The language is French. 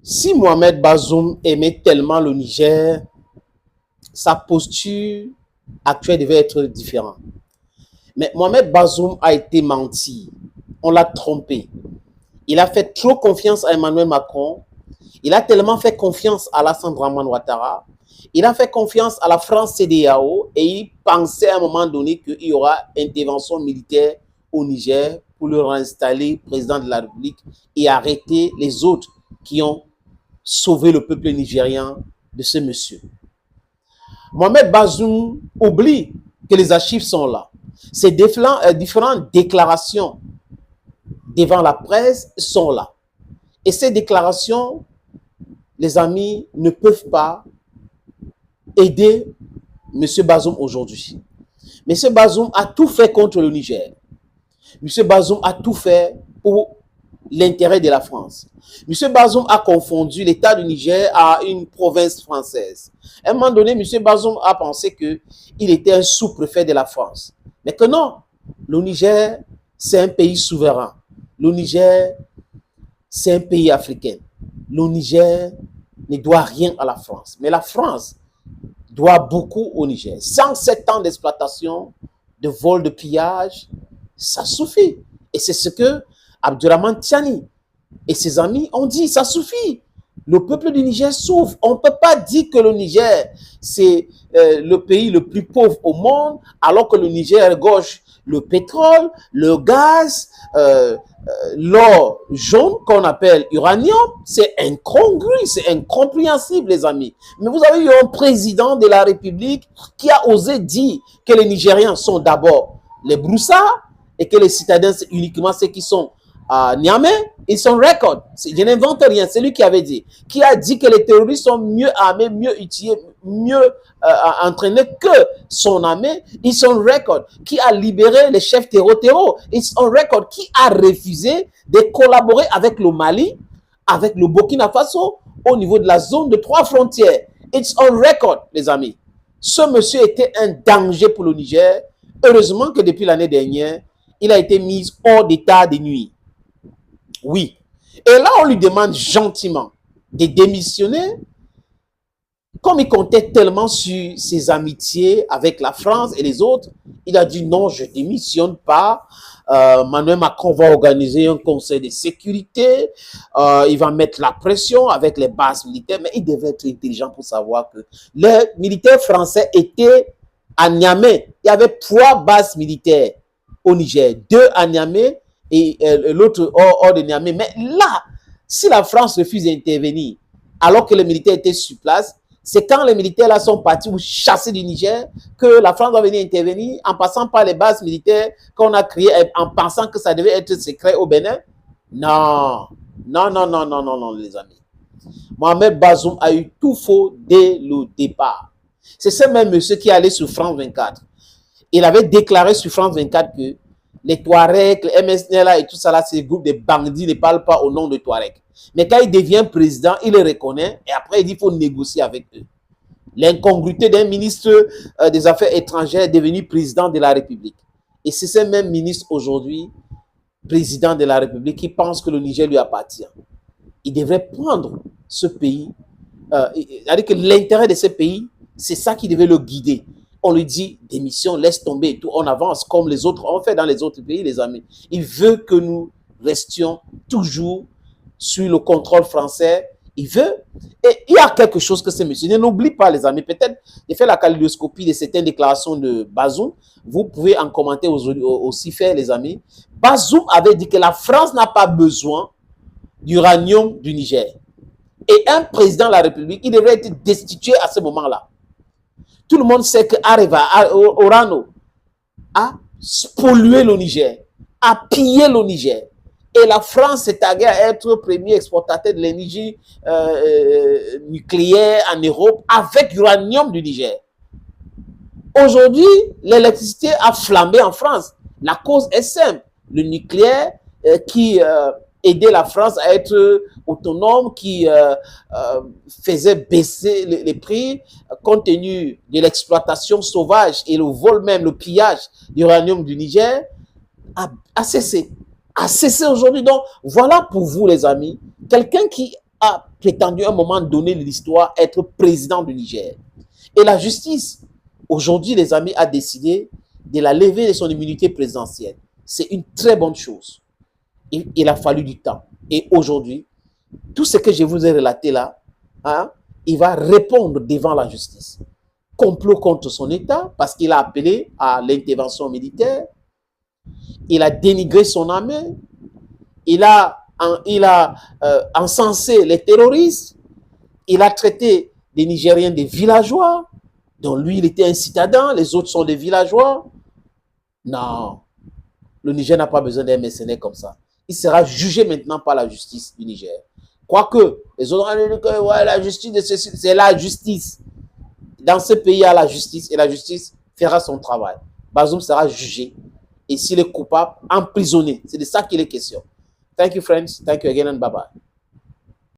Si Mohamed Bazoum aimait tellement le Niger, sa posture actuelle devait être différente. Mais Mohamed Bazoum a été menti. On l'a trompé. Il a fait trop confiance à Emmanuel Macron. Il a tellement fait confiance à Alassane Dramane Ouattara. Il a fait confiance à la France CEDEAO et il pensait à un moment donné qu'il y aura intervention militaire au Niger pour le réinstaller président de la République et arrêter les autres qui ont sauvé le peuple nigérien de ce monsieur. Mohamed Bazoum oublie que les archives sont là. Ces différentes déclarations devant la presse sont là. Et ces déclarations, les amis, ne peuvent pas aider M. Bazoum aujourd'hui. M. Bazoum a tout fait contre le Niger. M. Bazoum a tout fait pour l'intérêt de la France. M. Bazoum a confondu l'État du Niger à une province française. À un moment donné, M. Bazoum a pensé qu'il était un sous-préfet de la France. Mais que non, le Niger, c'est un pays souverain. Le Niger, c'est un pays africain. Le Niger ne doit rien à la France. Mais la France doit beaucoup au Niger. 107 ans d'exploitation, de vol, de pillage, ça suffit. Et c'est ce que Abdourahmane Tiani et ses amis ont dit, ça suffit. Le peuple du Niger souffre. On ne peut pas dire que le Niger, c'est le pays le plus pauvre au monde, alors que le Niger regorge le pétrole, le gaz, l'or jaune qu'on appelle uranium. C'est incongru, c'est incompréhensible, les amis. Mais vous avez eu un président de la République qui a osé dire que les Nigériens sont d'abord les broussards et que les citadins, c'est uniquement ceux qui sont à Niamey. Ils sont record. Je n'invente rien. C'est lui qui avait dit. Qui a dit que les terroristes sont mieux armés, mieux utilisés, mieux entraînés que son armée. Ils sont record. Qui a libéré les chefs terreau. Ils sont record. Qui a refusé de collaborer avec le Mali, avec le Burkina Faso, au niveau de la zone de 3 frontières. It's on record, les amis. Ce monsieur était un danger pour le Niger. Heureusement que depuis l'année dernière, il a été mis hors d'état de nuit. Oui. Et là, on lui demande gentiment de démissionner. Comme il comptait tellement sur ses amitiés avec la France et les autres, il a dit non, je ne démissionne pas. Emmanuel Macron va organiser un conseil de sécurité. Il va mettre la pression avec les bases militaires. Mais il devait être intelligent pour savoir que les militaires français étaient à Niamey. Il y avait 3 bases militaires au Niger. 2 à Niamey et l'autre hors de Niamey. Mais là, si la France refuse d'intervenir, alors que les militaires étaient sur place, c'est quand les militaires là sont partis ou chassés du Niger que la France va venir intervenir en passant par les bases militaires qu'on a créées en pensant que ça devait être secret au Bénin. Non, non, non, non, non, non, non, les amis. Mohamed Bazoum a eu tout faux dès le départ. C'est ce même monsieur qui allait sur France 24. Il avait déclaré sur France 24 que les Touaregs, les MSNLA et tout ça, là, c'est des groupes de bandits, ne parlent pas au nom de Touareg. Mais quand il devient président, il les reconnaît et après il dit qu'il faut négocier avec eux. L'incongruité d'un ministre des Affaires étrangères devenu président de la République. Et c'est ce même ministre aujourd'hui, président de la République, qui pense que le Niger lui appartient. Il devrait prendre ce pays, c'est-à-dire que l'intérêt de ce pays, c'est ça qui devait le guider. On lui dit démission, laisse tomber et tout, on avance comme les autres ont fait dans les autres pays, les amis. Il veut que nous restions toujours sur le contrôle français. Il veut. Et il y a quelque chose que ce monsieur, ne n'oublie pas, les amis, peut-être, de faire la kaléidoscopie de certaines déclarations de Bazoum. Vous pouvez en commenter aussi faire, les amis. Bazoum avait dit que la France n'a pas besoin d'uranium du Niger. Et un président de la République, il devrait être destitué à ce moment-là. Tout le monde sait que Orano a pollué le Niger, a pillé le Niger. Et la France s'est taguée à être le premier exportateur de l'énergie nucléaire en Europe avec l'uranium du Niger. Aujourd'hui, l'électricité a flambé en France. La cause est simple. Le nucléaire qui aidait la France à être autonome, qui faisait baisser les prix compte tenu de l'exploitation sauvage et le vol même, le pillage d'uranium du Niger, a cessé. A cessé aujourd'hui. Donc, voilà pour vous, les amis, quelqu'un qui a prétendu à un moment donné de l'histoire être président du Niger. Et la justice, aujourd'hui, les amis, a décidé de la lever de son immunité présidentielle. C'est une très bonne chose. Il a fallu du temps. Et aujourd'hui, tout ce que je vous ai relaté là, hein, il va répondre devant la justice. Complot contre son État, parce qu'il a appelé à l'intervention militaire, il a dénigré son armée, il a encensé les terroristes, il a traité les Nigériens des villageois, dont lui, il était un citadin, les autres sont des villageois. Non, le Niger n'a pas besoin d'un mercenaire comme ça. Il sera jugé maintenant par la justice du Niger. Quoique, les autres ont dit que ouais, la justice, c'est la justice. Dans ce pays, il y a la justice et la justice fera son travail. Bazoum sera jugé et s'il est coupable, emprisonné. C'est de ça qu'il est question. Thank you, friends. Thank you again and bye-bye.